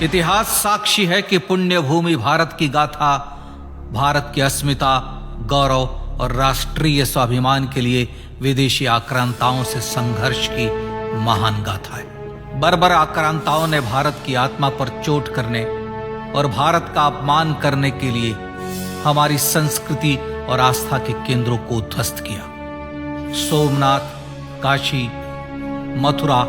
इतिहास साक्षी है कि पुण्य भूमि भारत की गाथा भारत की अस्मिता, गौरव और राष्ट्रीय स्वाभिमान के लिए विदेशी आक्रांताओं से संघर्ष की महान गाथा है। बर्बर आक्रांताओं ने भारत की आत्मा पर चोट करने और भारत का अपमान करने के लिए हमारी संस्कृति और आस्था के केंद्रों को उद्ध्वस्त किया। सोमनाथ, काशी, मथुरा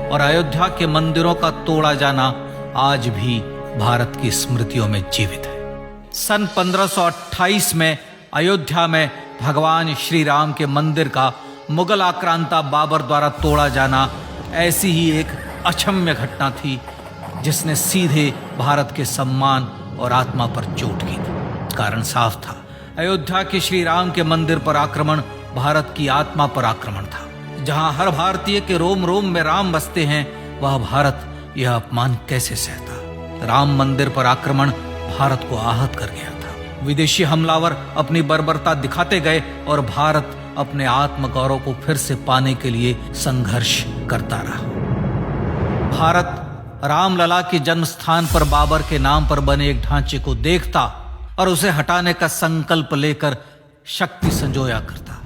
और अयोध्या के मंदिरों का तोड़ा जाना आज भी भारत की स्मृतियों में जीवित है। सन 1528 में अयोध्या में भगवान श्री राम के मंदिर का मुगल आक्रांता बाबर द्वारा तोड़ा जाना ऐसी ही एक अक्षम्य घटना थी जिसने सीधे भारत के सम्मान और आत्मा पर चोट की थी। कारण साफ था, अयोध्या के श्री राम के मंदिर पर आक्रमण भारत की आत्मा पर आक्रमण था। जहां हर भारतीय के रोम रोम में राम बसते हैं, वह भारत यह अपमान कैसे सहता। राम मंदिर पर आक्रमण भारत को आहत कर गया था। विदेशी हमलावर अपनी बर्बरता दिखाते गए और भारत अपने आत्मगौरव को फिर से पाने के लिए संघर्ष करता रहा। भारत रामलला के जन्म स्थान पर बाबर के नाम पर बने एक ढांचे को देखता और उसे हटाने का संकल्प लेकर शक्ति संजोया करता।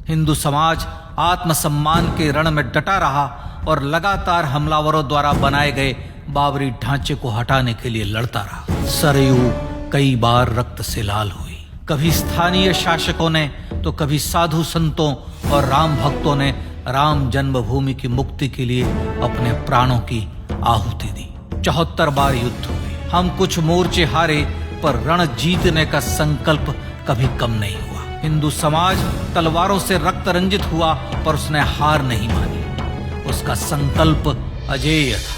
हिंदू समाज आत्मसम्मान के रण में डटा रहा और लगातार हमलावरों द्वारा बनाए गए बाबरी ढांचे को हटाने के लिए लड़ता रहा। सरयू कई बार रक्त से लाल हुई। कभी स्थानीय शासकों ने तो कभी साधु संतों और राम भक्तों ने राम जन्मभूमि की मुक्ति के लिए अपने प्राणों की आहुति दी। 74 बार युद्ध हुए। हम कुछ मोर्चे हारे, पर रण जीतने का संकल्प कभी कम नहीं हुआ। हिंदू समाज तलवारों से रक्त रंजित हुआ, पर उसने हार नहीं मानी। उसका संकल्प अजेय था।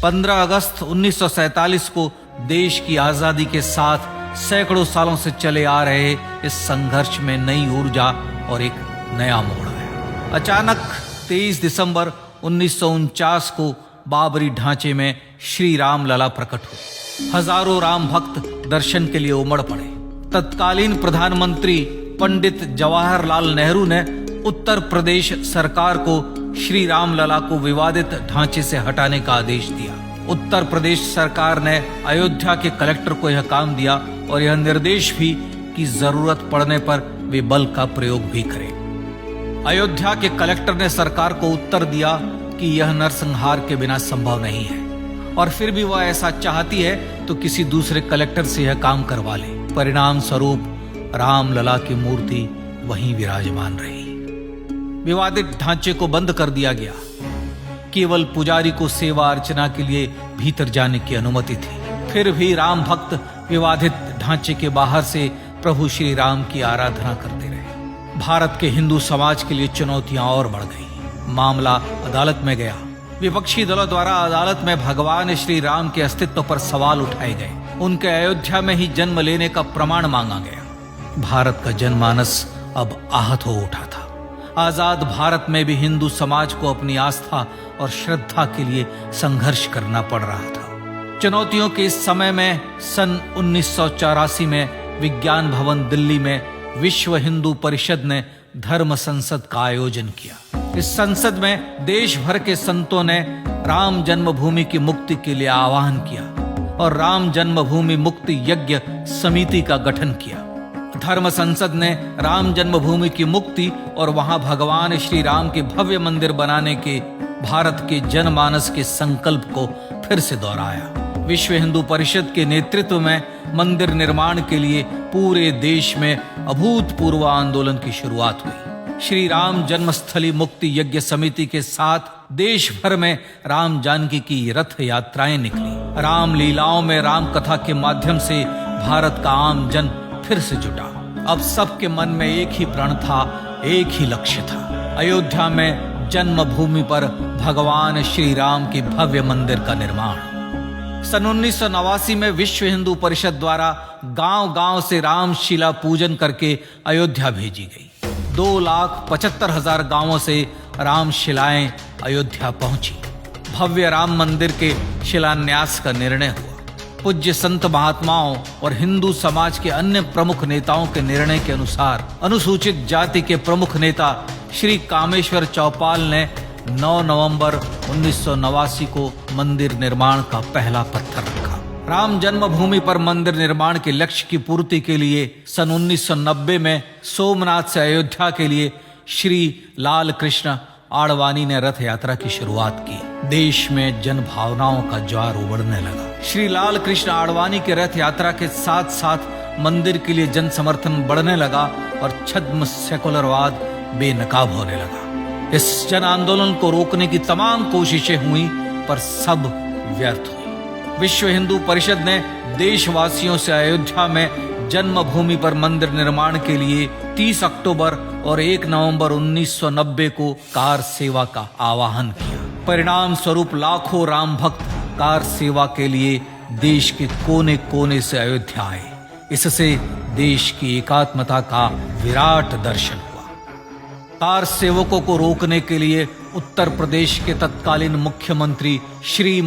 15 अगस्त 1947 को देश की आजादी के साथ सैकड़ों सालों से चले आ रहे इस संघर्ष में नई ऊर्जा और एक नया मोड़ आया। अचानक 23 दिसंबर 1949 को बाबरी ढांचे में श्री राम लला प्रकट हुए। हजारों राम भक्त दर्शन के लिए उमड़ पड़े। तत्कालीन प्रधानमंत्री पंडित जवाहरलाल नेहरू ने उत्तर प्रदेश सरकार को श्री राम लला को विवादित ढांचे से हटाने का आदेश दिया। उत्तर प्रदेश सरकार ने अयोध्या के कलेक्टर को यह काम दिया और यह निर्देश भी कि जरूरत पड़ने पर वे बल का प्रयोग भी करें। अयोध्या के कलेक्टर ने सरकार को उत्तर दिया कि यह नरसंहार के बिना संभव नहीं है और फिर भी वह ऐसा चाहती है तो किसी दूसरे कलेक्टर से यह काम करवा ले। परिणाम स्वरूप रामलला की मूर्ति वहीं विराजमान रही। विवादित ढांचे को बंद कर दिया गया। केवल पुजारी को सेवा अर्चना के लिए भीतर जाने की अनुमति थी। फिर भी राम भक्त विवादित ढांचे के बाहर से प्रभु श्री राम की आराधना करते रहे। भारत के हिंदू समाज के लिए चुनौतियां और बढ़ गई। मामला अदालत में गया। विपक्षी दलों द्वारा अदालत में भगवान श्री राम के अस्तित्व पर सवाल उठाए गए। उनके अयोध्या में ही जन्म लेने का प्रमाण मांगा गया। भारत का जनमानस अब आहत हो उठा था। आजाद भारत में भी हिंदू समाज को अपनी आस्था और श्रद्धा के लिए संघर्ष करना पड़ रहा था। चुनौतियों के इस समय में सन 1984 में विज्ञान भवन दिल्ली में विश्व हिंदू परिषद ने धर्म संसद का आयोजन किया। इस संसद में देश भर के संतों ने राम जन्मभूमि की मुक्ति के लिए आह्वान किया और राम जन्मभूमि मुक्ति यज्ञ समिति का गठन किया। धर्म संसद ने राम जन्मभूमि की मुक्ति और वहां भगवान श्री राम के भव्य मंदिर बनाने के भारत के जनमानस के संकल्प को फिर से दोहराया। विश्व हिंदू परिषद के नेतृत्व में मंदिर निर्माण के लिए पूरे देश में अभूतपूर्व आंदोलन की शुरुआत हुई। श्री राम जन्मस्थली मुक्ति यज्ञ समिति के साथ देश भर में राम जानकी की रथ यात्राएं निकली। राम लीलाओं में राम कथा के माध्यम से भारत का आम जन फिर से जुटा। अब सबके मन में एक ही प्रण था, एक ही लक्ष्य था। अयोध्या में जन्मभूमि पर भगवान श्री राम के भव्य मंदिर का निर्माण। सन 1989 में विश्व हिंदू परिषद द्वारा गांव-गांव से रामशिला पूजन करके अयोध्या भेजी गई। 2,75,000 गांवों से रामशिलाएं अयोध्या पहुंची। भव्य राम मंदिर के शिलान्यास का निर्णय हुआ। पूज्य संत महात्माओं और हिंदू समाज के अन्य प्रमुख नेताओं के निर्णय के अनुसार अनुसूचित जाति के प्रमुख नेता श्री कामेश्वर चौपाल ने 9 नवंबर 1989 को मंदिर निर्माण का पहला पत्थर रखा। राम जन्मभूमि पर मंदिर निर्माण के लक्ष्य की पूर्ति के लिए सन 1990 में सोमनाथ से अयोध्या के लिए श्री लाल कृष्ण आडवाणी ने रथ यात्रा की शुरुआत की। देश में जन भावनाओं का ज्वार उमड़ने लगा। श्री लाल कृष्ण आडवाणी के रथ यात्रा के साथ साथ मंदिर के लिए जन समर्थन बढ़ने लगा और छद्म सेकुलरवाद बेनकाब होने लगा। इस जन आंदोलन को रोकने की तमाम कोशिशें हुई पर सब व्यर्थ हुई। विश्व हिंदू परिषद ने देशवासियों से अयोध्या में जन्मभूमि पर मंदिर निर्माण के लिए 30 अक्टूबर और 1 नवंबर 1990 को कार सेवा का आह्वान किया। परिणाम स्वरूप लाखों राम भक्त कार सेवा के लिए देश के कोने कोने से अयोध्या आए। इससे देश की एकात्मता का विराट दर्शन हुआ। कार सेवकों को रोकने के लिए उत्तर प्रदेश के तत्कालीन मुख्यमंत्री श्री